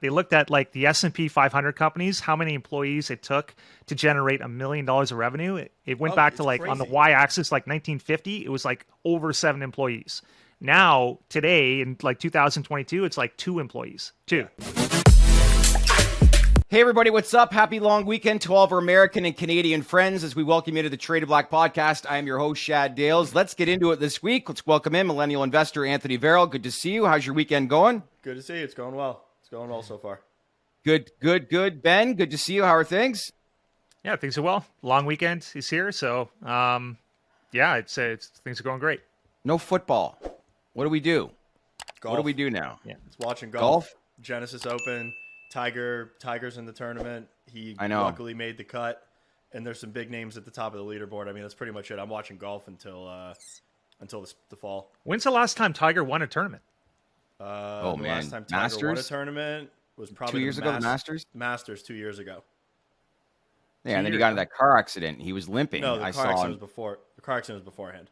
They looked at like the S&P 500 companies, how many employees it took to generate $1 million of revenue. It went back to It's like on the crazy. y-axis, like 1950, it was like over 7 employees. Now, today in like 2022, it's like 2 employees. Two. Yeah. Hey, everybody, what's up? Happy long weekend to all of our American and Canadian friends as we welcome you to the Traded Black podcast. I am your host, Shad Dales. Let's get into it this week. Let's welcome in millennial investor Anthony Verrill. Good to see you. How's your weekend going? Good to see you. It's going well. It's going well so far. Good. Ben, good to see you. How are things? Yeah, things are well. Long weekend is here. So, yeah, it's things are going great. No football. What do we do? Golf. What do we do now? Yeah. It's watching golf. Golf? Genesis Open. Tiger's in the tournament. He I know. luckily made the cut. And there's some big names at the top of the leaderboard. I mean, that's pretty much it. I'm watching golf until the fall. When's the last time Tiger won a tournament? The man. last time Tiger won a Masters? tournament was probably 2 years ago, the Masters? Masters 2 years ago. Yeah, and then he got in that car accident. He was limping. No, the I car saw accident him. was before. The car accident was beforehand.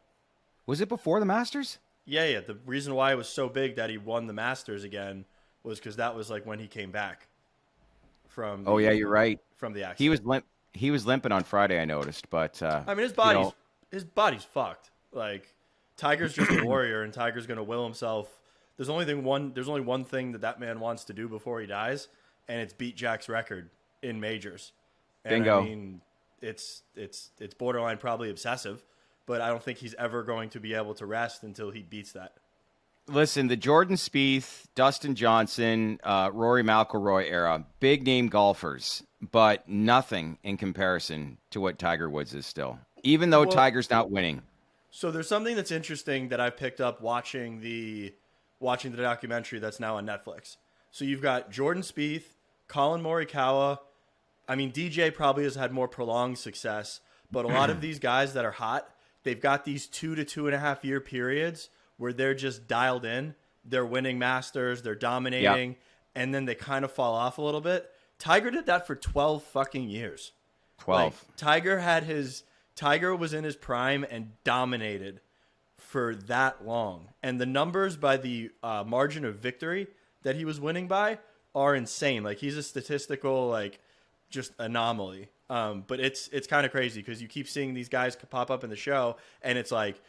Was it before the Masters? Yeah. The reason why it was so big that he won the Masters again was because that was like when he came back from. Oh, yeah, you're right. From the accident. He was limping on Friday, I noticed, but I mean, his body's fucked. Like, Tiger's just a warrior, and Tiger's gonna will himself. There's only one thing that man wants to do before he dies, and it's beat Jack's record in majors. And Bingo. I mean, it's borderline probably obsessive, but I don't think he's ever going to be able to rest until he beats that. Listen, the Jordan Spieth, Dustin Johnson, Rory McIlroy era, big name golfers, but nothing in comparison to what Tiger Woods is still, even though Tiger's not winning. So there's something that's interesting that I've picked up watching the documentary that's now on Netflix. So you've got Jordan Spieth, Colin Morikawa. I mean, DJ probably has had more prolonged success, but a lot of these guys that are hot, they've got these 2 to 2.5 year periods where they're just dialed in. They're winning Masters, they're dominating, and then they kind of fall off a little bit. Tiger did that for 12 fucking years. 12. Like, Tiger was in his prime and dominated for that long. And the numbers by the margin of victory that he was winning by are insane. Like, he's a statistical, like, just anomaly. But it's kind of crazy because you keep seeing these guys pop up in the show, and it's like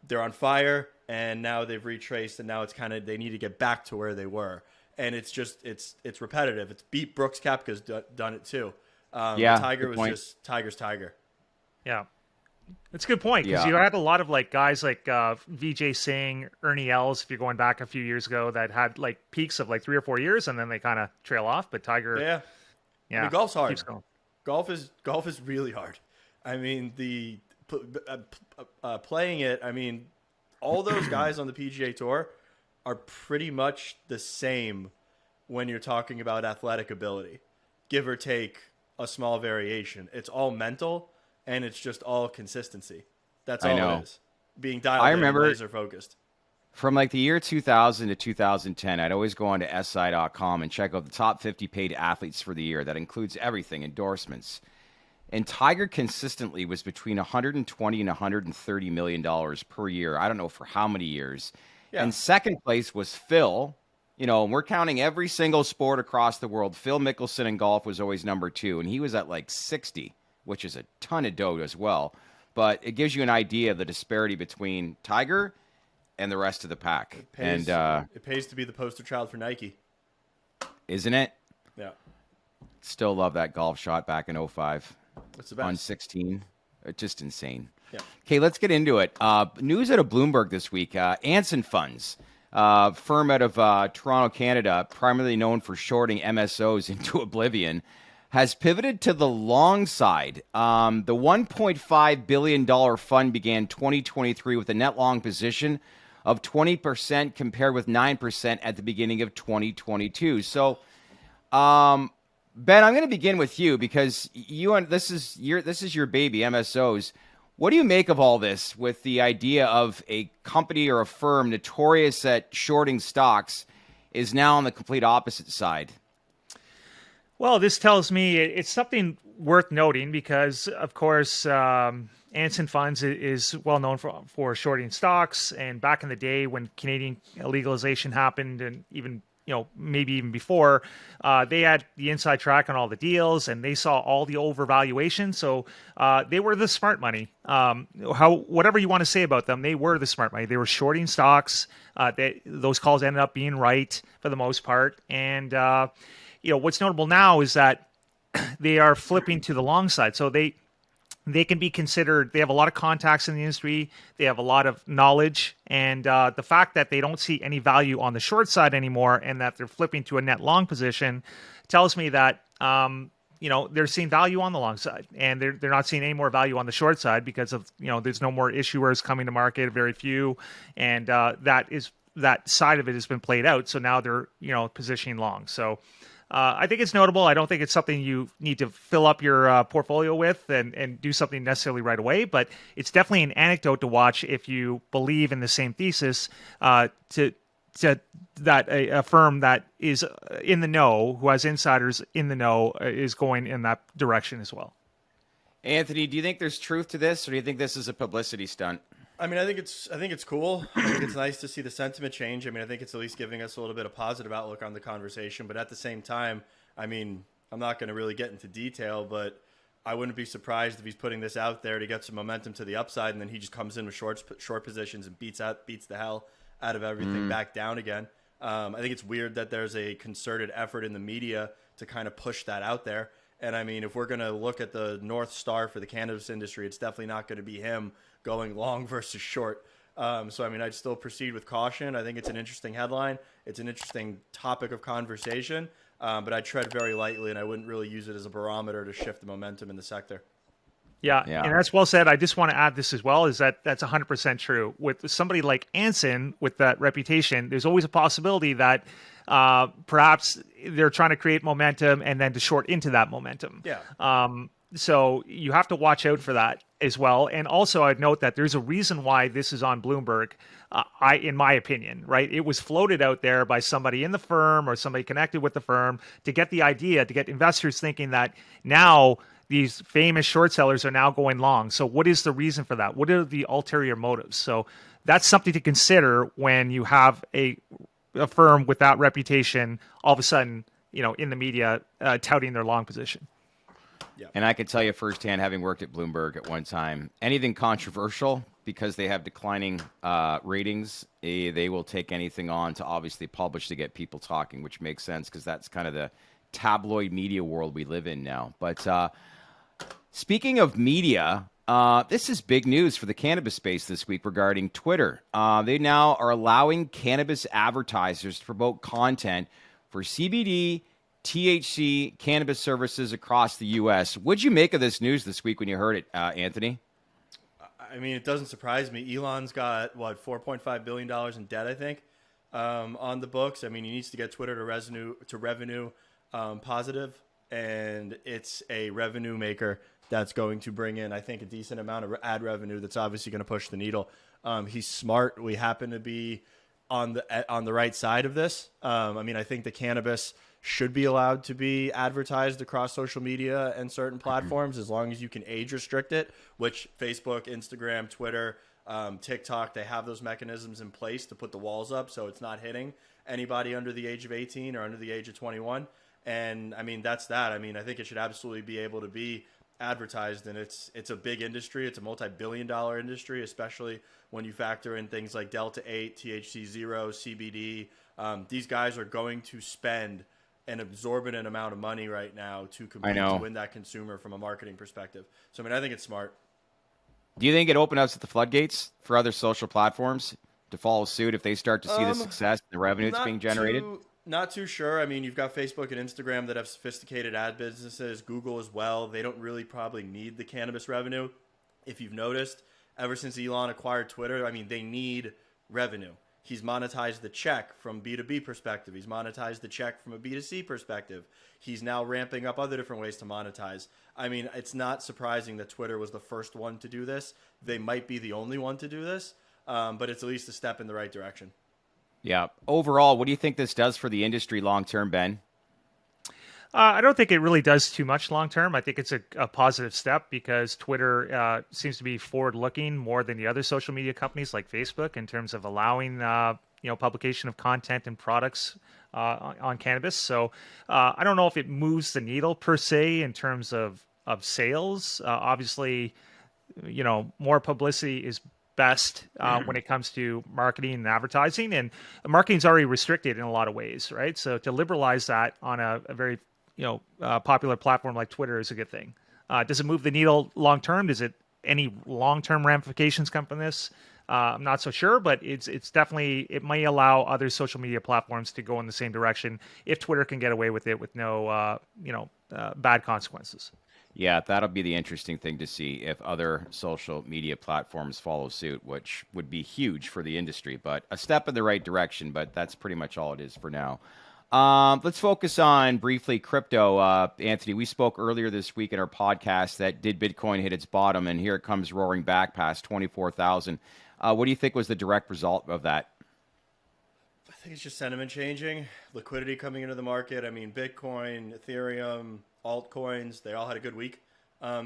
they're on fire, and now they've retraced, and now it's kind of they need to get back to where they were. And it's just it's repetitive. It's beat Brooks Koepka's done it too. Tiger was just Tiger's Tiger. Yeah. That's a good point because you had a lot of like guys like VJ Singh, Ernie Els, if you're going back a few years ago, that had like peaks of like 3 or 4 years and then they kind of trail off. But Tiger, I mean, golf's hard. Keeps going. Golf is really hard. I mean, playing it. I mean, all those guys on the PGA Tour are pretty much the same when you're talking about athletic ability, give or take a small variation. It's all mental. And it's just all consistency. That's all it is. Being dialed in, laser focused. From like the year 2000 to 2010, I'd always go on to SI.com and check out the top 50 paid athletes for the year. That includes everything, endorsements. And Tiger consistently was between $120 and $130 million per year. I don't know for how many years. Yeah. And second place was Phil. You know, and we're counting every single sport across the world. Phil Mickelson in golf was always number 2, and he was at like 60. Which is a ton of dough as well. But it gives you an idea of the disparity between Tiger and the rest of the pack. It pays to be the poster child for Nike. Isn't it? Yeah. Still love that golf shot back in 05. It's the best. On 16. It's just insane. Yeah. Okay, let's get into it. News out of Bloomberg this week. Anson Funds, firm out of Toronto, Canada, primarily known for shorting MSOs into oblivion, has pivoted to the long side. The $1.5 billion fund began 2023 with a net long position of 20% compared with 9% at the beginning of 2022. So, Ben, I'm going to begin with you because this is your baby, MSOs. What do you make of all this with the idea of a company or a firm notorious at shorting stocks is now on the complete opposite side? Well, this tells me it's something worth noting because, of course, Anson Funds is well known for shorting stocks. And back in the day when Canadian legalization happened, and even maybe even before, they had the inside track on all the deals and they saw all the overvaluation. So they were the smart money. Whatever you want to say about them, they were the smart money. They were shorting stocks. Those calls ended up being right for the most part. And what's notable now is that they are flipping to the long side. So they can be considered, they have a lot of contacts in the industry, they have a lot of knowledge, and the fact that they don't see any value on the short side anymore and that they're flipping to a net long position tells me that they're seeing value on the long side, and they're not seeing any more value on the short side because of there's no more issuers coming to market, very few, and that side of it has been played out. So now they're positioning long. So I think it's notable. I don't think it's something you need to fill up your portfolio with and do something necessarily right away, but it's definitely an anecdote to watch if you believe in the same thesis to that a firm that is in the know, who has insiders in the know, is going in that direction as well. Anthony, do you think there's truth to this, or do you think this is a publicity stunt? I mean, I think it's cool. I think it's nice to see the sentiment change. I mean, I think it's at least giving us a little bit of positive outlook on the conversation. But at the same time, I mean, I'm not going to really get into detail, but I wouldn't be surprised if he's putting this out there to get some momentum to the upside, and then he just comes in with short positions and beats the hell out of everything back down again. I think it's weird that there's a concerted effort in the media to kind of push that out there. And I mean, if we're going to look at the North Star for the cannabis industry, it's definitely not going to be him going long versus short. So, I mean, I'd still proceed with caution. I think it's an interesting headline. It's an interesting topic of conversation, but I'd tread very lightly, and I wouldn't really use it as a barometer to shift the momentum in the sector. Yeah, and that's well said. I just want to add this as well, is that's 100% true. With somebody like Anson, with that reputation, there's always a possibility that perhaps they're trying to create momentum and then to short into that momentum. Yeah. So you have to watch out for that as well. And also, I'd note that there's a reason why this is on Bloomberg, in my opinion, right? It was floated out there by somebody in the firm or somebody connected with the firm to get the idea, to get investors thinking that now these famous short sellers are now going long. So what is the reason for that? What are the ulterior motives? So that's something to consider when you have a firm with that reputation all of a sudden, in the media touting their long position. Yeah. And I can tell you firsthand, having worked at Bloomberg at one time, anything controversial, because they have declining ratings, they will take anything on to obviously publish to get people talking, which makes sense because that's kind of the tabloid media world we live in now. But speaking of media, this is big news for the cannabis space this week regarding Twitter. They now are allowing cannabis advertisers to promote content for CBD, THC cannabis services across the U.S. What'd you make of this news this week when you heard it, Anthony? I mean, it doesn't surprise me. Elon's got, $4.5 billion in debt, I think, on the books. I mean, he needs to get Twitter to revenue positive, and it's a revenue maker that's going to bring in, I think, a decent amount of ad revenue that's obviously going to push the needle. He's smart. We happen to be on the right side of this. I mean, I think the cannabis should be allowed to be advertised across social media and certain platforms as long as you can age restrict it, which Facebook, Instagram, Twitter, TikTok, they have those mechanisms in place to put the walls up so it's not hitting anybody under the age of 18 or under the age of 21. And I mean, that's that. I mean, I think it should absolutely be able to be advertised, and it's a big industry. It's a multi-billion-dollar industry, especially when you factor in things like Delta 8, THC 0, CBD. These guys are going to spend an exorbitant amount of money right now to compete to win that consumer from a marketing perspective. So, I mean, I think it's smart. Do you think it opens up the floodgates for other social platforms to follow suit if they start to see the success and the revenue that's being generated? Not too sure. I mean, you've got Facebook and Instagram that have sophisticated ad businesses, Google as well. They don't really probably need the cannabis revenue. If you've noticed, ever since Elon acquired Twitter, I mean, they need revenue. He's monetized the check from B2B perspective. He's monetized the check from a B2C perspective. He's now ramping up other different ways to monetize. I mean, it's not surprising that Twitter was the first one to do this. They might be the only one to do this, but it's at least a step in the right direction. Yeah. Overall, what do you think this does for the industry long term, Ben? I don't think it really does too much long term. I think it's a positive step because Twitter seems to be forward looking more than the other social media companies like Facebook in terms of allowing publication of content and products on cannabis. So I don't know if it moves the needle per se in terms of sales. Obviously, more publicity is best when it comes to marketing and advertising, and marketing's already restricted in a lot of ways, right? So to liberalize that on a very popular platform like Twitter is a good thing. Does it move the needle long term? Does it any long term ramifications come from this? I'm not so sure, but it's definitely, it may allow other social media platforms to go in the same direction if Twitter can get away with it with no bad consequences. Yeah, that'll be the interesting thing to see if other social media platforms follow suit, which would be huge for the industry, but a step in the right direction. But that's pretty much all it is for now. Let's focus on briefly crypto. Anthony, we spoke earlier this week in our podcast that did Bitcoin hit its bottom, and here it comes roaring back past 24,000. What do you think was the direct result of that? I think it's just sentiment changing, liquidity coming into the market. I mean, Bitcoin, Ethereum, altcoins, they all had a good week.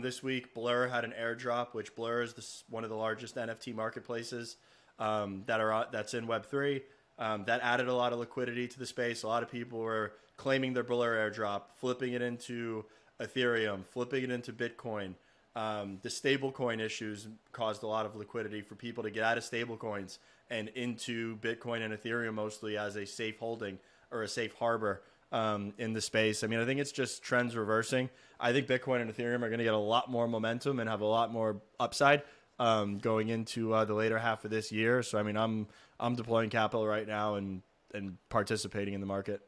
This week, Blur had an airdrop, which Blur is one of the largest NFT marketplaces that's in Web3. That added a lot of liquidity to the space. A lot of people were claiming their Blur airdrop, flipping it into Ethereum, flipping it into Bitcoin. The stablecoin issues caused a lot of liquidity for people to get out of stablecoins and into Bitcoin and Ethereum mostly as a safe holding or a safe harbor in the space. I mean, I think it's just trends reversing. I think Bitcoin and Ethereum are going to get a lot more momentum and have a lot more upside going into the later half of this year. So, I mean, I'm deploying capital right now and participating in the market.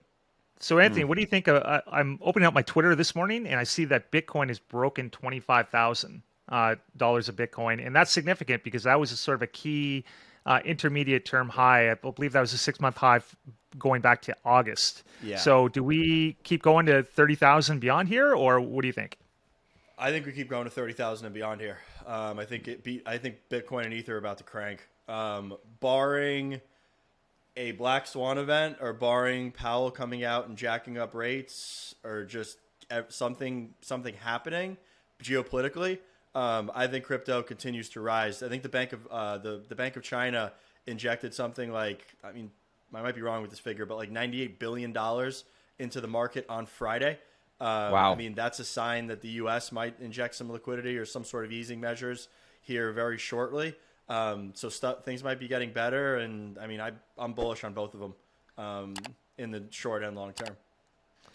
So, Anthony, what do you think? I'm opening up my Twitter this morning, and I see that Bitcoin has broken $25,000 a Bitcoin, and that's significant because that was a sort of a key intermediate term high. I believe that was a 6-month high going back to August. Yeah. So, do we keep going to 30,000 beyond here, or what do you think? I think we keep going to 30,000 and beyond here. I think Bitcoin and Ether are about to crank. Barring a black swan event or barring Powell coming out and jacking up rates or just something happening geopolitically, I think crypto continues to rise. I think the Bank of China injected something like, I mean, I might be wrong with this figure, but like $98 billion into the market on Friday. Wow. I mean, that's a sign that the U.S. might inject some liquidity or some sort of easing measures here very shortly. So things might be getting better, and I mean, I'm bullish on both of them in the short and long term.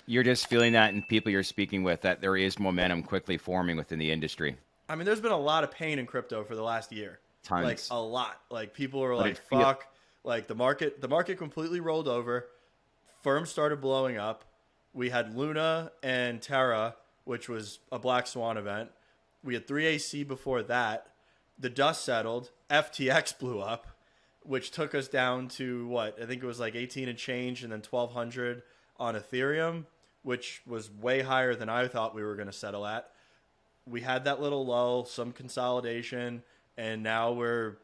You're just feeling that in people you're speaking with, that there is momentum quickly forming within the industry. I mean, there's been a lot of pain in crypto for the last year. Tons. Like a lot. Like people are like, fuck. Like the market completely rolled over. Firms started blowing up. We had Luna and Terra, which was a black swan event. We had 3AC before that. The dust settled. FTX blew up, which took us down to what? I think it was like 18 and change, and then 1,200 on Ethereum, which was way higher than I thought we were going to settle at. We had that little lull, some consolidation, and now we're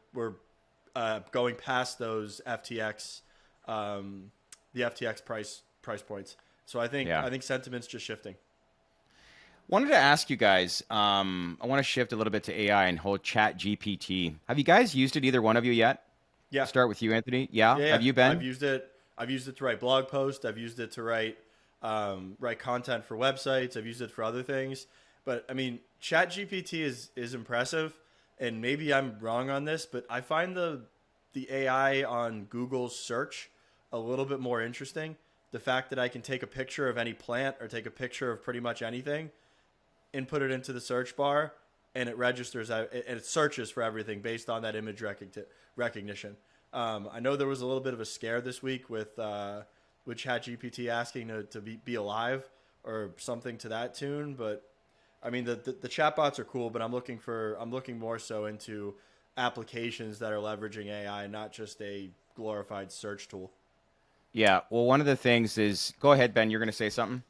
going past those FTX, the FTX price points. So I think sentiment's just shifting. Wanted to ask you guys, I want to shift a little bit to AI and whole chat GPT. Have you guys used it, either one of you, yet? Yeah. I'll start with you, Anthony. Yeah? Have you been? I've used it to write blog posts. I've used it to write content for websites. I've used it for other things. But I mean, chat GPT is impressive, and maybe I'm wrong on this, but I find the AI on Google's search a little bit more interesting. The fact that I can take a picture of any plant or take a picture of pretty much anything, input it into the search bar, and it registers and it searches for everything based on that image recognition. I know there was a little bit of a scare this week with ChatGPT asking to be alive or something to that tune, but I mean the chatbots are cool, but I'm looking more so into applications that are leveraging AI, not just a glorified search tool. Yeah. Well, one of the things is, go ahead, Ben. You're going to say something.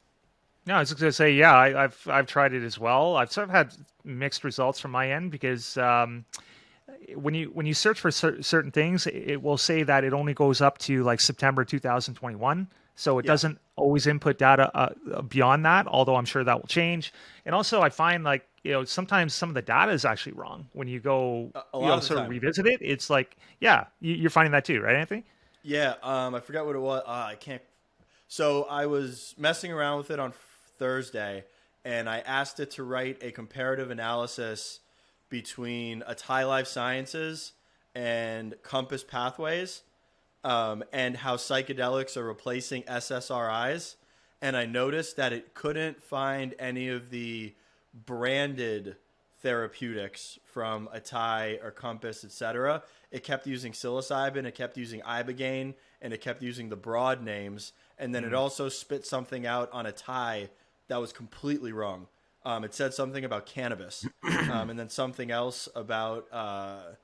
No, I was just going to say, yeah, I've tried it as well. I've sort of had mixed results from my end because when you search for certain things, it will say that it only goes up to like September 2021. So it Yeah. doesn't always input data beyond that, although I'm sure that will change. And also I find like, sometimes some of the data is actually wrong when you go, A lot of the sort of time. revisit it. It's like, yeah, you're finding that too, right, Anthony? Yeah. I forgot what it was. I can't. So I was messing around with it on Thursday, and I asked it to write a comparative analysis between Atai Life Sciences and Compass Pathways, and how psychedelics are replacing SSRIs. And I noticed that it couldn't find any of the branded therapeutics from Atai or Compass, etc. It kept using psilocybin, it kept using ibogaine, and it kept using the broad names. And then it also spit something out on Atai that was completely wrong. It said something about cannabis, and then something else about. I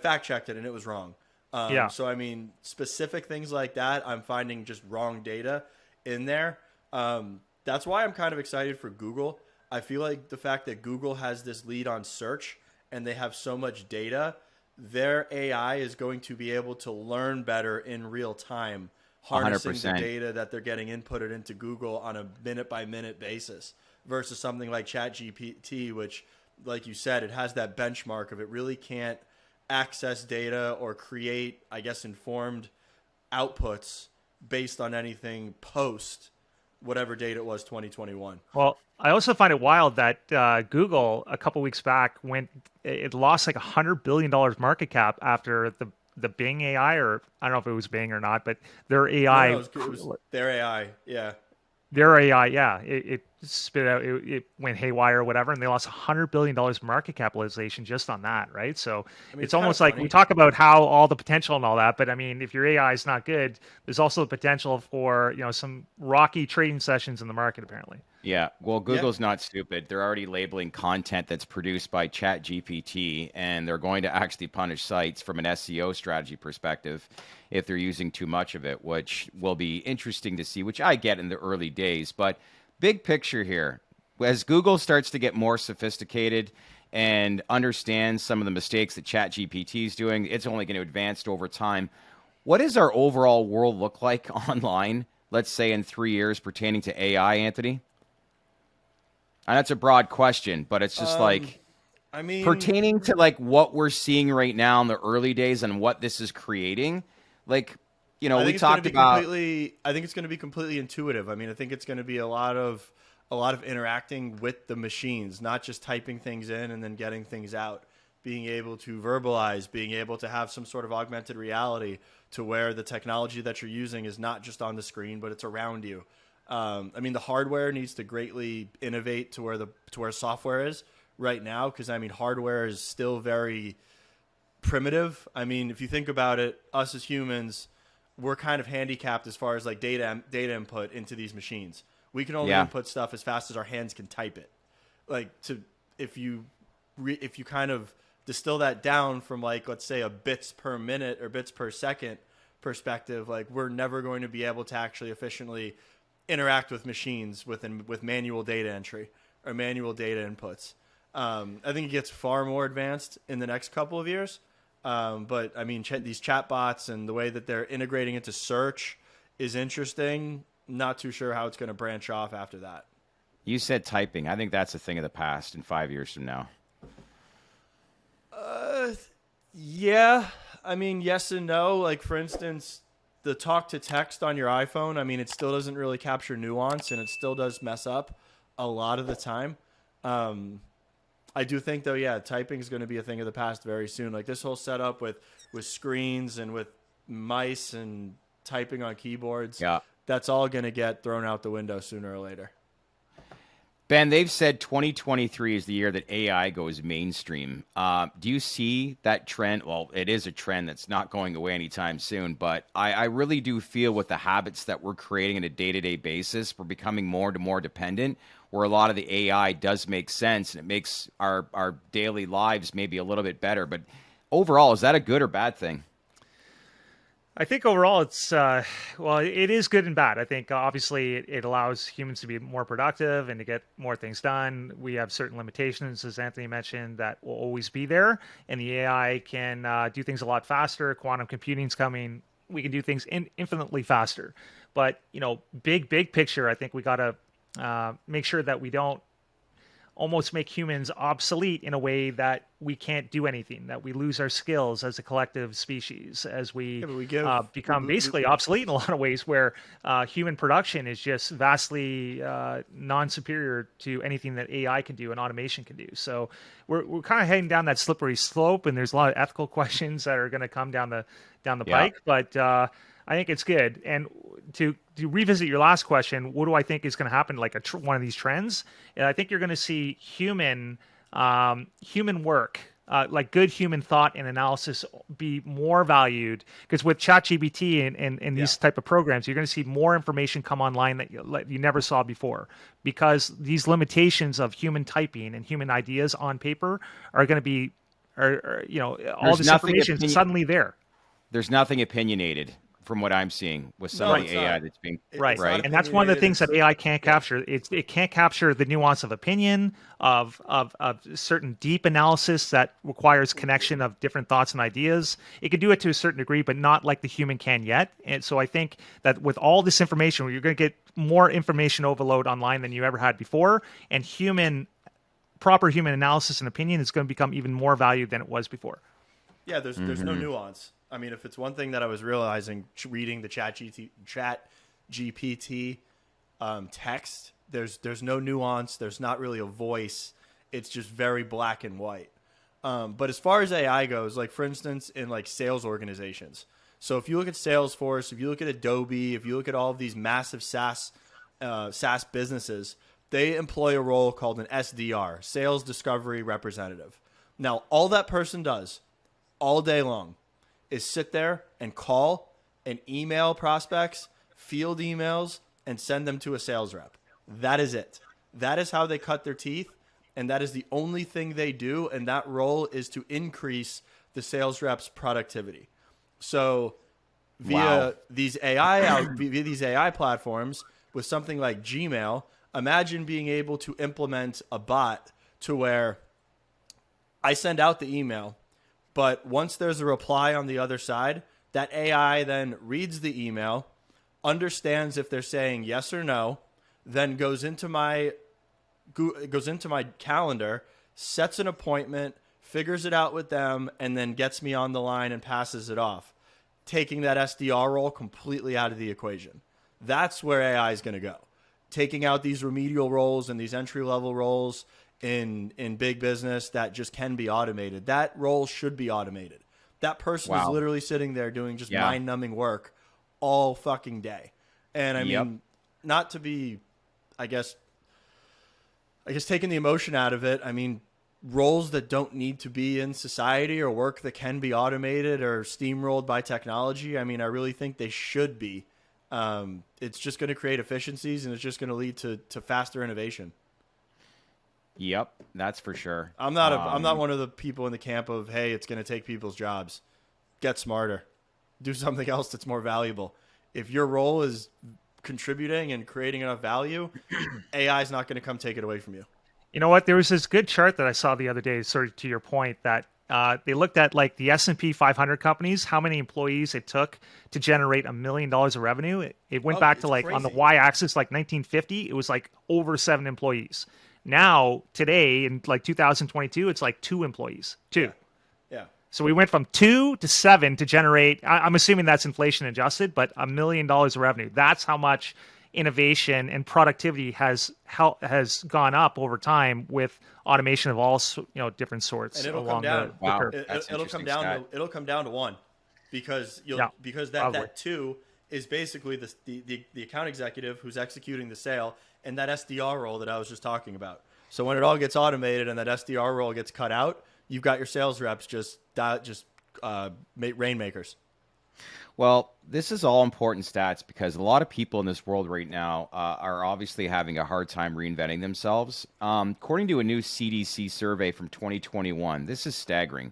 fact checked it and it was wrong. Yeah. So I mean, specific things like that, I'm finding just wrong data in there. That's why I'm kind of excited for Google. I feel like the fact that Google has this lead on search and they have so much data, their AI is going to be able to learn better in real time, harnessing 100%. the data that they're getting inputted into Google on a minute by minute basis versus something like ChatGPT, which, like you said, it has that benchmark of it really can't access data or create, I guess, informed outputs based on anything post whatever date it was, 2021. Well, I also find it wild that Google a couple weeks back it lost like $100 billion market cap after the Bing AI, or I don't know if it was Bing or not, but their AI, No, it was their AI. Yeah. yeah, it spit out, it went haywire or whatever, and they lost $100 billion market capitalization just on that, right? So I mean, it's it's kind of almost like we funny. talk about how all the potential and all that, but I mean, if your AI is not good, there's also the potential for some rocky trading sessions in the market, apparently. Yeah, well, Yeah. Google's not stupid. They're already labeling content that's produced by ChatGPT, and they're going to actually punish sites from an SEO strategy perspective if they're using too much of it, which will be interesting to see, which I get in the early days. But big picture here, as Google starts to get more sophisticated and understands some of the mistakes that ChatGPT is doing, it's only going to advance over time. What does our overall world look like online, let's say in 3 years, pertaining to AI, Anthony? And that's a broad question, but it's just like I mean, pertaining to like what we're seeing right now in the early days and what this is creating. Like, I we think it's going to talked be about. completely. I think it's going to be completely intuitive. I mean, I think it's going to be a lot of interacting with the machines, not just typing things in and then getting things out. Being able to verbalize, being able to have some sort of augmented reality to where the technology that you're using is not just on the screen, but it's around you. I mean, the hardware needs to greatly innovate to where software is right now, because I mean, hardware is still very primitive. I mean, if you think about it, us as humans, we're kind of handicapped as far as like data input into these machines. We can only Yeah. input stuff as fast as our hands can type it. Like if you kind of distill that down from like, let's say, a bits per minute or bits per second perspective, like we're never going to be able to actually efficiently interact with machines with manual data entry or manual data inputs. I think it gets far more advanced in the next couple of years. But I mean, these chatbots and the way that they're integrating into search is interesting. Not too sure how it's going to branch off after that. You said typing. I think that's a thing of the past in 5 years from now. Yeah. I mean, yes and no. Like, for instance, the talk to text on your iPhone, I mean, it still doesn't really capture nuance and it still does mess up a lot of the time. I do think, though, yeah, typing is going to be a thing of the past very soon. Like this whole setup with screens and with mice and typing on keyboards, Yeah. that's all going to get thrown out the window sooner or later. Ben, they've said 2023 is the year that AI goes mainstream. Do you see that trend? Well, it is a trend that's not going away anytime soon, but I really do feel with the habits that we're creating on a day-to-day basis, we're becoming more and more dependent, where a lot of the AI does make sense and it makes our daily lives maybe a little bit better. But overall, is that a good or bad thing? I think overall it's well, it is good and bad. I think obviously it allows humans to be more productive and to get more things done. We have certain limitations, as Anthony mentioned, that will always be there, and the AI can do things a lot faster. Quantum computing's coming. we can do things infinitely faster. But big picture, I think we got to make sure that we don't almost make humans obsolete in a way that we can't do anything, that we lose our skills as a collective species, as we, become basically obsolete in a lot of ways, where human production is just vastly non-superior to anything that AI can do and automation can do. So we're kind of heading down that slippery slope, and there's a lot of ethical questions that are going to come down the pike. But I think it's good. And to revisit your last question, what do I think is going to happen? Like one of these trends, and I think you're going to see human work, like good human thought and analysis, be more valued. Because with ChatGPT and these type of programs, you're going to see more information come online that you never saw before. Because these limitations of human typing and human ideas on paper are going to be, all this information is suddenly there. There's nothing opinionated from what I'm seeing with some of the AI that's being right. And that's one of the things that AI can't capture. It can't capture the nuance of opinion, of certain deep analysis that requires connection of different thoughts and ideas. It can do it to a certain degree, but not like the human can yet. And so I think that with all this information, you're going to get more information overload online than you ever had before, and proper human analysis and opinion is going to become even more valued than it was before. Yeah, there's no nuance. I mean, if it's one thing that I was realizing reading the Chat GPT text, there's no nuance. There's not really a voice. It's just very black and white. But as far as AI goes, like for instance, in like sales organizations. So if you look at Salesforce, if you look at Adobe, if you look at all of these massive SaaS businesses, they employ a role called an SDR, Sales Discovery Representative. Now, all that person does all day long is sit there and call and email prospects, field emails, and send them to a sales rep. That is it. That is how they cut their teeth, and that is the only thing they do, and that role is to increase the sales rep's productivity. So via these AI platforms, with something like Gmail, imagine being able to implement a bot to where I send out the email, but once there's a reply on the other side, that AI then reads the email, understands if they're saying yes or no, then goes into my calendar, sets an appointment, figures it out with them, and then gets me on the line and passes it off, taking that SDR role completely out of the equation. That's where AI is going to go. Taking out these remedial roles and these entry-level roles in big business that just can be automated. That role should be automated. That person is literally sitting there doing just mind-numbing work all fucking day. And I mean, not to be, I guess taking the emotion out of it, I mean, roles that don't need to be in society or work that can be automated or steamrolled by technology, I mean, I really think they should be. It's just going to create efficiencies, and it's just going to lead to faster innovation. Yep, that's for sure. I'm not one of the people in the camp of, hey, it's going to take people's jobs. Get smarter. Do something else that's more valuable. If your role is contributing and creating enough value, AI is not going to come take it away from you. You know what? There was this good chart that I saw the other day, sort of to your point, that they looked at like the S&P 500 companies, how many employees it took to generate $1 million of revenue. It went back to like crazy. On the y-axis, like 1950, it was like over 7 employees. Now, today, in like 2022, it's like 2 employees. 2. Yeah. So we went from 2 to 7 to generate, I'm assuming that's inflation adjusted, but $1 million of revenue. That's how much innovation and productivity has gone up over time with automation of all different sorts. And it'll come down. It'll come down to 1, because that 2 is basically the account executive who's executing the sale, and that SDR role that I was just talking about. So when it all gets automated and that SDR role gets cut out, you've got your sales reps just rainmakers. Well, this is all important stats because a lot of people in this world right now are obviously having a hard time reinventing themselves. According to a new CDC survey from 2021, this is staggering.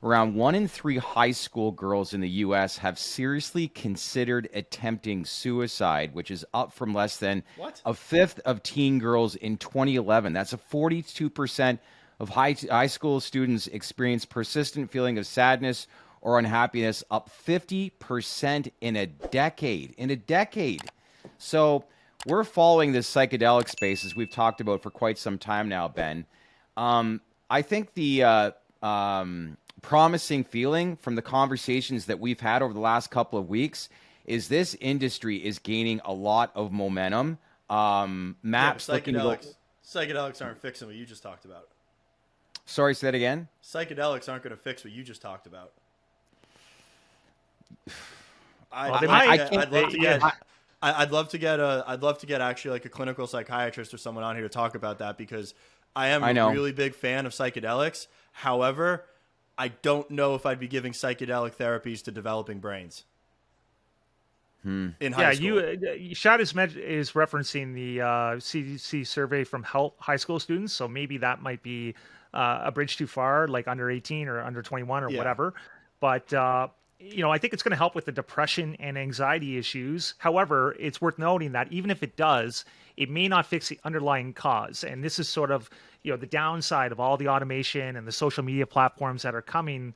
Around 1 in 3 high school girls in the U.S. have seriously considered attempting suicide, which is up from less than a fifth of teen girls in 2011. That's a 42% of high school students experience persistent feeling of sadness or unhappiness up 50% in a decade. In a decade. So we're following this psychedelic space, as we've talked about for quite some time now, Ben. I think the promising feeling from the conversations that we've had over the last couple of weeks is this industry is gaining a lot of momentum. Maps looking to go... Psychedelics aren't fixing what you just talked about. Sorry, say that again? Psychedelics aren't going to fix what you just talked about. I'd love to get actually like a clinical psychiatrist or someone on here to talk about that, because I am a really big fan of psychedelics. However, I don't know if I'd be giving psychedelic therapies to developing brains. In high school. Shad is referencing the CDC survey from high school students, so maybe that might be a bridge too far, like under 18 or under 21 or whatever. But I think it's going to help with the depression and anxiety issues. However, it's worth noting that even if it does, it may not fix the underlying cause. And this is sort of the downside of all the automation and the social media platforms that are coming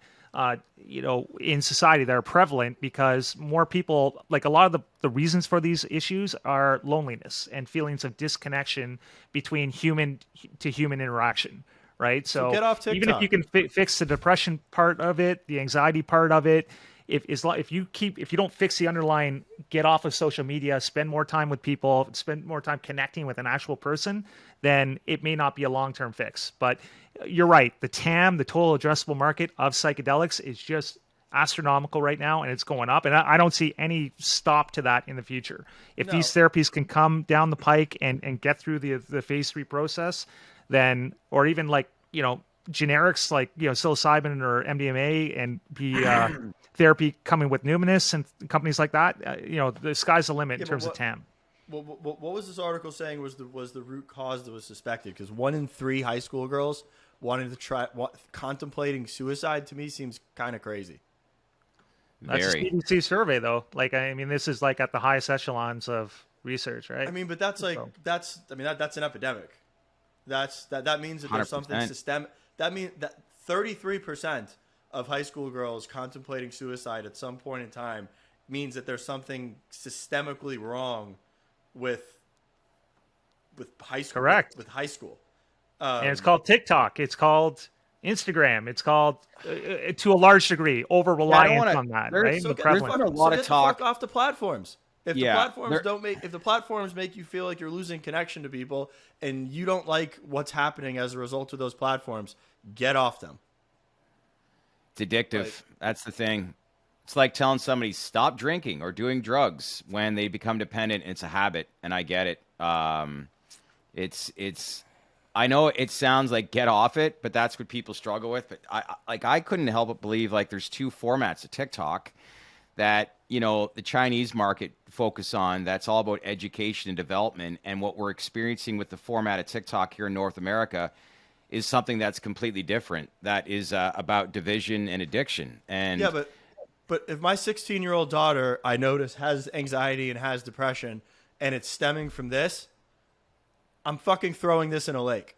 in society that are prevalent, because more people, like a lot of the reasons for these issues are loneliness and feelings of disconnection between human to human interaction, right? So get off TikTok. Even if you can fix the depression part of it, the anxiety part of it, if you don't fix the underlying, get off of social media, spend more time with people, spend more time connecting with an actual person, then it may not be a long-term fix. But you're right. The TAM, the total addressable market of psychedelics, is just astronomical right now, and it's going up. And I don't see any stop to that in the future. If these therapies can come down the pike and get through the phase 3 process, then, or even like, generics like, psilocybin or MDMA and be therapy coming with Numinous and companies like that, the sky's the limit in terms of TAM. What was this article saying was the root cause that was suspected? Because 1 in 3 high school girls wanting to contemplating suicide, to me, seems kind of crazy. That's a CDC survey, though. Like, I mean, this is like at the highest echelons of research, right? I mean, but that's like that's an epidemic. That means that there's 100%. Something systemic. That means that 33% of high school girls contemplating suicide at some point in time means that there's something systemically wrong with high school. Correct. With high school. And it's called TikTok. It's called Instagram. It's called, to a large degree, over-reliance on that, right? So there's a lot of talk off the platforms. If the platforms make you feel like you're losing connection to people and you don't like what's happening as a result of those platforms, get off them. It's addictive. That's the thing. It's like telling somebody stop drinking or doing drugs when they become dependent. It's a habit, and I get it. I know it sounds like get off it, but that's what people struggle with. But I couldn't help but believe, like, there's 2 formats of TikTok that the Chinese market focus on. That's all about education and development, and what we're experiencing with the format of TikTok here in North America is something that's completely different. That is about division and addiction. And yeah, but if my 16-year-old daughter, I notice, has anxiety and has depression, and it's stemming from this, I'm fucking throwing this in a lake.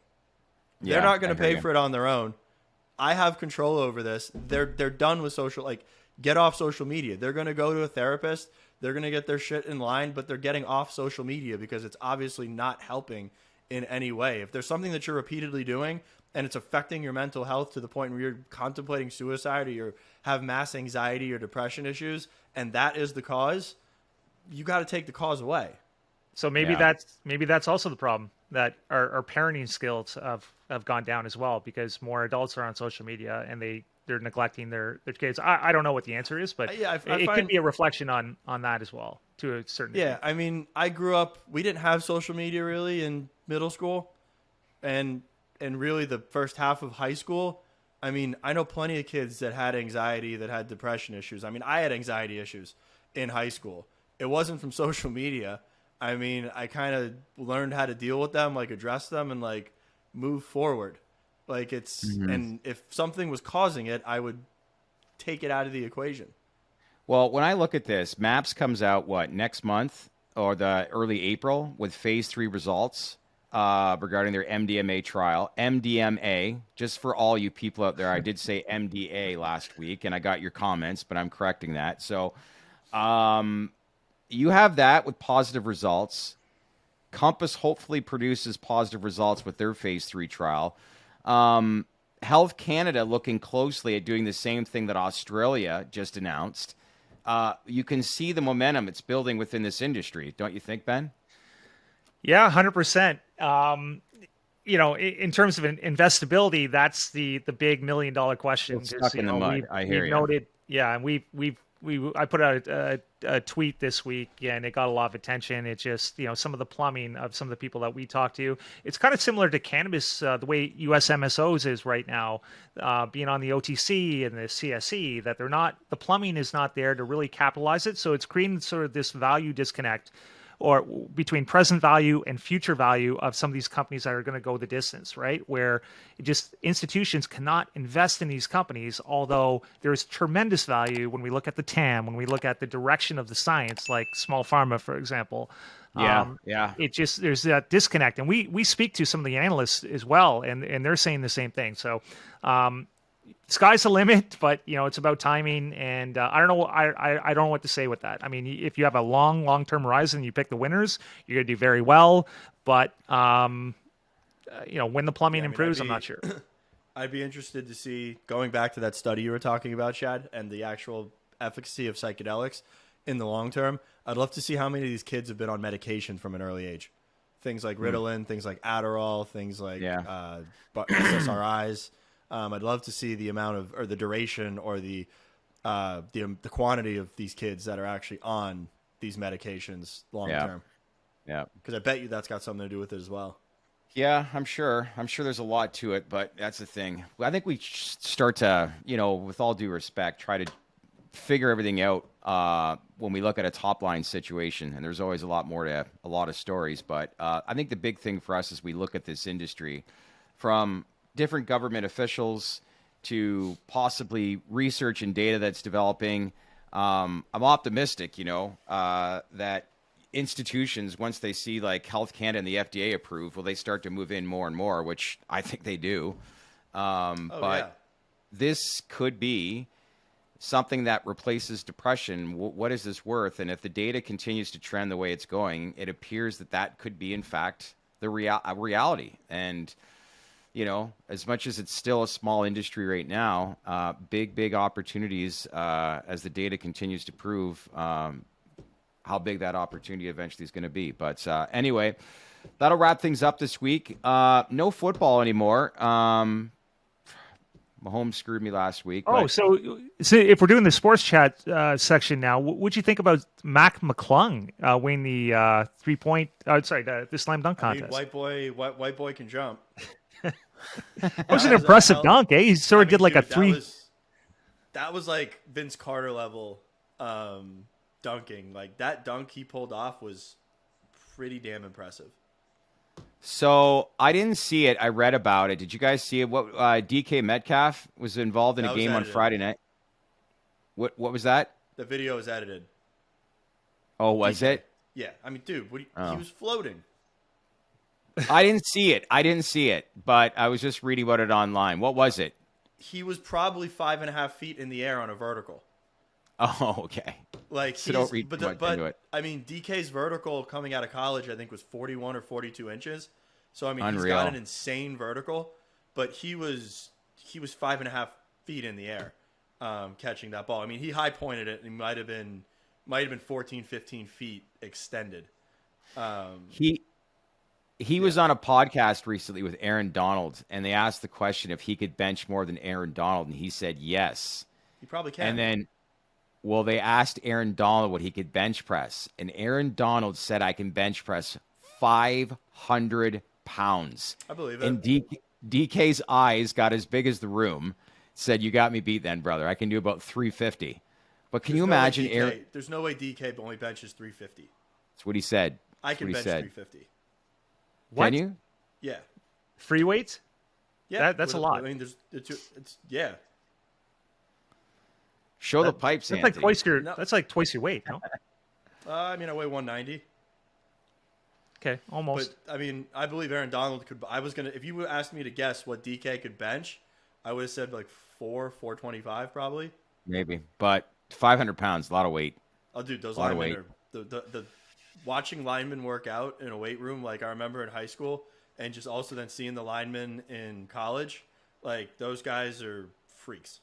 Yeah, they're not going to pay for it on their own. I have control over this. They're done with get off social media. They're going to go to a therapist. They're going to get their shit in line, but they're getting off social media because it's obviously not helping in any way. If there's something that you're repeatedly doing and it's affecting your mental health to the point where you're contemplating suicide or you have mass anxiety or depression issues, and that is the cause, you got to take the cause away. So maybe that's also the problem, that our parenting skills have gone down as well, because more adults are on social media and they're neglecting their kids. I don't know what the answer is, but it could be a reflection on that as well, to a certain degree. Yeah, I mean, I grew up, we didn't have social media really in middle school and really the first half of high school. I mean, I know plenty of kids that had anxiety, that had depression issues. I mean, I had anxiety issues in high school. It wasn't from social media. I mean, I kind of learned how to deal with them, like address them and like move forward. Like it's, and if something was causing it, I would take it out of the equation. Well, when I look at this, MAPS comes out, next month or the early April with phase 3 results. regarding their MDMA trial. MDMA, just for all you people out there, I did say MDA last week, and I got your comments, but I'm correcting that. So you have that with positive results. Compass hopefully produces positive results with their phase 3 trial. Health Canada looking closely at doing the same thing that Australia just announced. You can see the momentum it's building within this industry, don't you think, Ben? Yeah, 100%. In terms of investability, that's the big $1 million question. It's stuck in the mud. I hear you. Noted, yeah, and I put out a tweet this week, and it got a lot of attention. It's just some of the plumbing of some of the people that we talk to. It's kind of similar to cannabis, the way U.S. MSOs is right now, being on the OTC and the CSE. That the plumbing is not there to really capitalize it. So it's creating sort of this value disconnect, or between present value and future value of some of these companies that are going to go the distance, right? Where institutions cannot invest in these companies, although there's tremendous value when we look at the TAM, when we look at the direction of the science, like small pharma, for example. Yeah. There's that disconnect. And we speak to some of the analysts as well, and they're saying the same thing. So, sky's the limit, but it's about timing, and I don't know. I don't know what to say with that. I mean, if you have a long-term horizon, you pick the winners, you're going to do very well. But when the plumbing improves, I'm not sure. I'd be interested to see, going back to that study you were talking about, Chad, and the actual efficacy of psychedelics in the long term. I'd love to see how many of these kids have been on medication from an early age. Things like Ritalin, things like Adderall, things like SSRIs. I'd love to see the amount of, or the duration, or the quantity of these kids that are actually on these medications long term. Yeah, because I bet you that's got something to do with it as well. Yeah, I'm sure there's a lot to it, but that's the thing. I think we start to, with all due respect, try to figure everything out when we look at a top line situation, and there's always a lot more to a lot of stories. But I think the big thing for us as we look at this industry, from different government officials to possibly research and data that's developing, I'm optimistic, that institutions, once they see like Health Canada and the FDA approve, they start to move in more and more, which I think they do. This could be something that replaces depression. What is this worth? And if the data continues to trend the way it's going, it appears that could be, in fact, the reality. And as much as it's still a small industry right now, big opportunities as the data continues to prove how big that opportunity eventually is going to be. But anyway, that'll wrap things up this week. No football anymore. Mahomes screwed me last week. So if we're doing the sports chat section now, what'd you think about Mac McClung winning the the slam dunk contest? White boy can jump. That was an impressive dunk, eh? He sort of did like a three. That was like Vince Carter level dunking. Like, that dunk he pulled off was pretty damn impressive. So I didn't see it. I read about it. Did you guys see it? What DK Metcalf was involved in a game on Friday night? What was that? The video was edited. Oh, was it? Yeah. I mean, dude, he was floating. I didn't see it, but I was just reading about it online. What was it? He was probably 5.5 feet in the air on a vertical. Oh, okay. Like, so don't read too much into it. I mean, DK's vertical coming out of college, I think, was 41 or 42 inches. So I mean, Unreal. He's got an insane vertical, but he was 5.5 feet in the air catching that ball. I mean, he high pointed it, and might have been 14, 15 feet extended. He was on a podcast recently with Aaron Donald, and they asked the question if he could bench more than Aaron Donald, and he said yes. He probably can. And then, they asked Aaron Donald what he could bench press, and Aaron Donald said, I can bench press 500 pounds. I believe it. And DK's eyes got as big as the room, said, you got me beat then, brother. I can do about 350. But can you imagine Aaron? There's no way DK only benches 350. That's what he said. I can bench 350. What? Can you? Yeah. Free weights? Yeah. That's a lot. I mean, yeah. Show the pipes, that's Anthony. That's like twice your weight, no? I mean, I weigh 190. Okay, almost. But I mean, I believe Aaron Donald could. If you would ask me to guess what DK could bench, I would have said like 425 probably. Maybe, but 500 pounds, a lot of weight. Oh, dude, those A lot of linemen weight. are the watching linemen work out in a weight room. Like I remember in high school, and just also then seeing the linemen in college. Like those guys are freaks.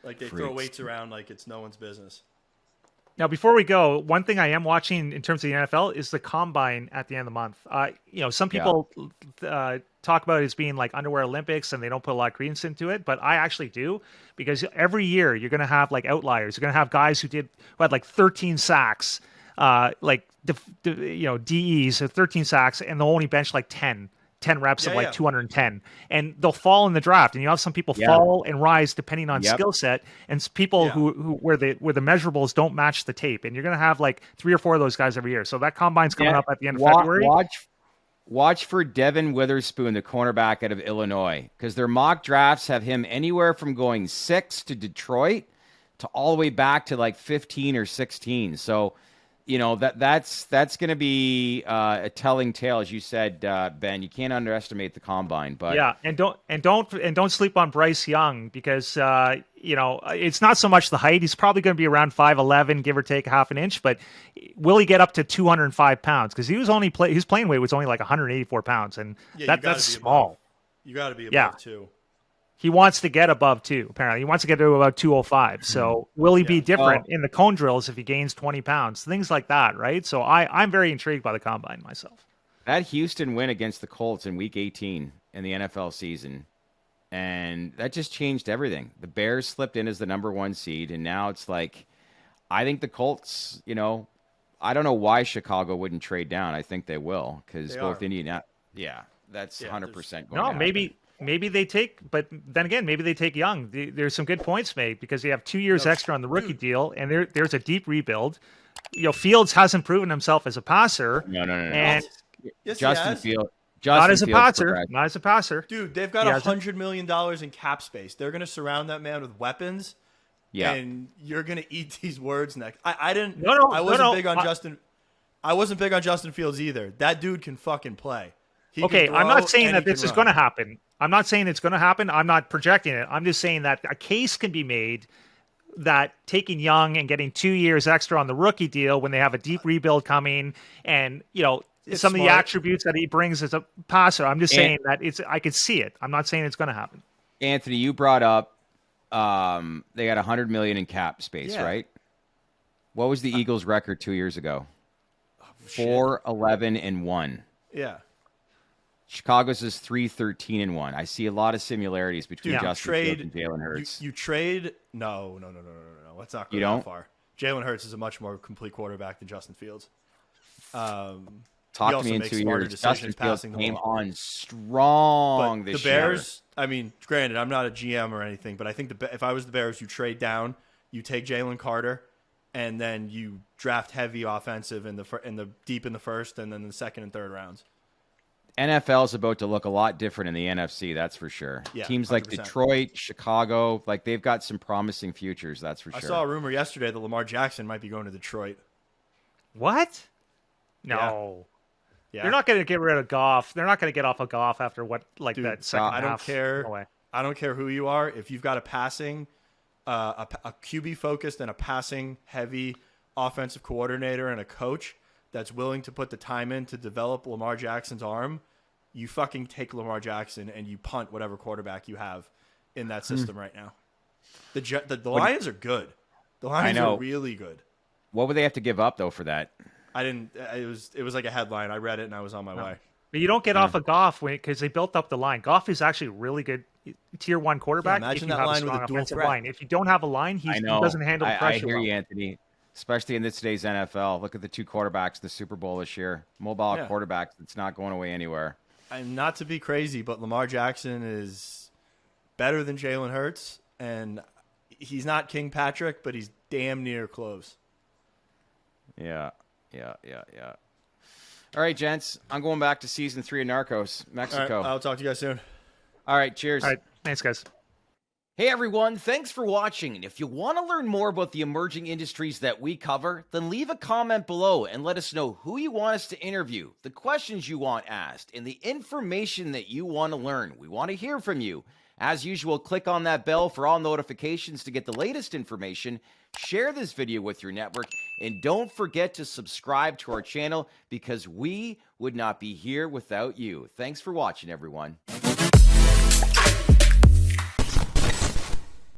Like they throw weights around like it's no one's business. Now, before we go, one thing I am watching in terms of the NFL is the combine at the end of the month. Some people talk about it as being like underwear Olympics and they don't put a lot of credence into it, but I actually do, because every year you're going to have like outliers. You're going to have guys who had like 13 sacks, DEs, so 13 sacks, and they'll only bench like 10 reps of like 210, and they'll fall in the draft. And you have some people fall and rise depending on skill set, and people who where the measurables don't match the tape. And you're going to have like 3 or 4 of those guys every year. So that combine's coming up at the end of February. Watch for Devin Witherspoon, the cornerback out of Illinois, because their mock drafts have him anywhere from going 6 to Detroit to all the way back to like 15 or 16. So, that's going to be a telling tale, as you said, Ben. You can't underestimate the combine. But and don't sleep on Bryce Young, because it's not so much the height. He's probably going to be around 5'11", give or take half an inch. But will he get up to 205 pounds? Because his playing weight was only like 184 pounds, and that's small. You got to be above 2. He wants to get above 2, apparently. He wants to get to about 205. So will he be different in the cone drills if he gains 20 pounds? Things like that, right? So I'm very intrigued by the combine myself. That Houston win against the Colts in Week 18 in the NFL season, and that just changed everything. The Bears slipped in as the number 1 seed, and now it's like, I think the Colts, I don't know why Chicago wouldn't trade down. I think they will, because both Indiana, that's 100% going to happen. Maybe they take, but then again, maybe they take Young. There's some good points made, because they have 2 years extra on the rookie deal, and there's a deep rebuild. Fields hasn't proven himself as a passer. No. And yes, Justin Fields. Not as a passer. Dude, they've got $100 million in cap space. They're going to surround that man with weapons. Yeah. And you're going to eat these words next. I wasn't big on Justin Fields either. That dude can fucking play. I'm not saying that this is going to happen. I'm not saying it's going to happen. I'm not projecting it. I'm just saying that a case can be made that taking Young and getting 2 years extra on the rookie deal when they have a deep rebuild coming, and some of the attributes that he brings as a passer. I'm just saying that I could see it. I'm not saying it's going to happen. Anthony, you brought up they got $100 million in cap space, right? What was the Eagles' record 2 years ago? 4-11-1. Yeah. Chicago's is 3-13-1. I see a lot of similarities between Justin Fields and Jalen Hurts. You trade? No. Let's not go that far. Jalen Hurts is a much more complete quarterback than Justin Fields. Talk to me in 2 years. Justin Fields came on strong this year. The Bears, I mean, granted, I'm not a GM or anything, but I think if I was the Bears, you trade down, you take Jalen Carter, and then you draft heavy offensive in the deep in the first, and then the second and third rounds. NFL is about to look a lot different in the NFC, that's for sure. Yeah, Teams 100%. Like Detroit, Chicago, like they've got some promising futures, that's for sure. I saw a rumor yesterday that Lamar Jackson might be going to Detroit. What? No. Yeah. They're not going to get rid of Goff. They're not going to get off of Goff after that second half. I don't care. No way. I don't care who you are. If you've got a passing, a QB focused and a passing heavy offensive coordinator and a coach that's willing to put the time in to develop Lamar Jackson's arm, you fucking take Lamar Jackson and you punt whatever quarterback you have in that system right now. The Lions are good. The Lions are really good. What would they have to give up though for that? I didn't. It was like a headline. I read it and I was on my way. But you don't get off of Goff because they built up the line. Goff is actually a really good tier 1 quarterback. Imagine that line with a dual threat. Line. If you don't have a line, he doesn't handle the pressure. I hear you, Anthony. Especially in today's NFL. Look at the 2 quarterbacks in the Super Bowl this year. Mobile quarterbacks. It's not going away anywhere. And not to be crazy, but Lamar Jackson is better than Jalen Hurts. And he's not King Patrick, but he's damn near close. Yeah. All right, gents. I'm going back to season 3 of Narcos, Mexico. All right, I'll talk to you guys soon. All right, cheers. All right, thanks, guys. Hey everyone, thanks for watching. And if you want to learn more about the emerging industries that we cover, then leave a comment below and let us know who you want us to interview, the questions you want asked, and the information that you want to learn. We want to hear from you. As usual, click on that bell for all notifications to get the latest information. Share this video with your network, and don't forget to subscribe to our channel because we would not be here without you. Thanks for watching, everyone.